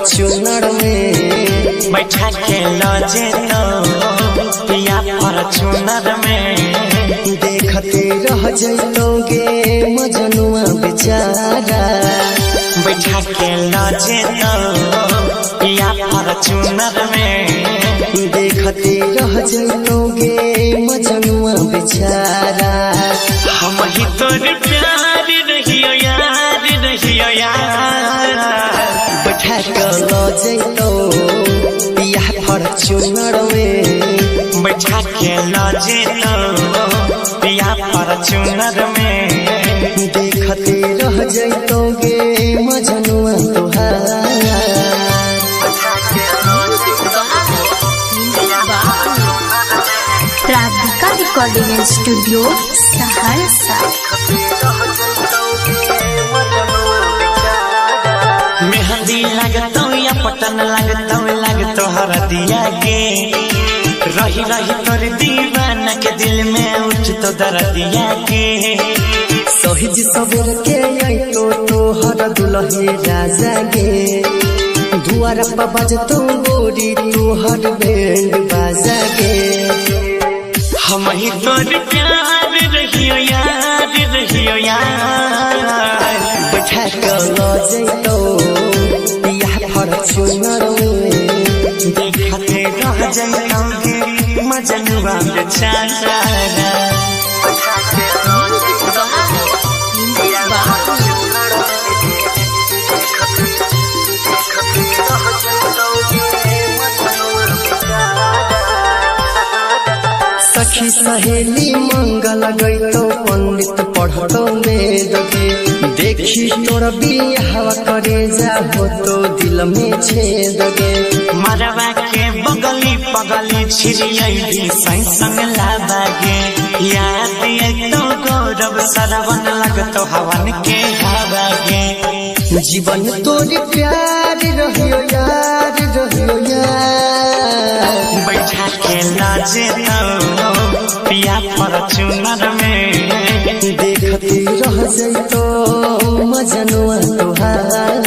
Fortuner में बैठा के लजे तो पिया फॉर्च्यूनर में देखते रह जैतोगे मजनुआ बेचारा। बैठा के लजे तो पिया फॉर्च्यूनर में देखते रह जैतोगे मजनुआ बेचारा। हम ही तोर प्यार रहियो यार रहियो यार। बैठा के ल जैतो पिया फॉर्च्यूनर में बैठा के लजे तो पिया फॉर्च्यूनर में देखते रह जैतोगे मजनुआ तुहार। Radhika recording studio Saharsa. मेहंदी लगतो या पटन लगतो हरदिया के रही रही तोर दीवाना के दिल में उठ तो दर्दिया के। सहिज सबेर के आइतो तोहर दुल्हे राजा गे दुआर पर बजतो गोरी तोहर बैंड बाजा गे। हम ही तोर प्यार रहियो यार रहियो यार। बैठा के ल जैतो पिया फॉर्च्यूनर में देखते रह जाओगे मजनुआ बेचारा। सखी सहेली मंगल गईतो पंडित पढ़तो में दगे देखी तोर बियाह करे जा हो तो दिल में छेद गे। मरवा के बगली पगली छिड़ियली सही संग लागे याद तो गौरव सरवन लगतो हवन के हवागे। जीवन तोर प्यार रहियो यार रहियो यार। बैठा के लाजे तो पिया फॉर्च्यूनर में देखती रह जैतो मजनुआ तुहार।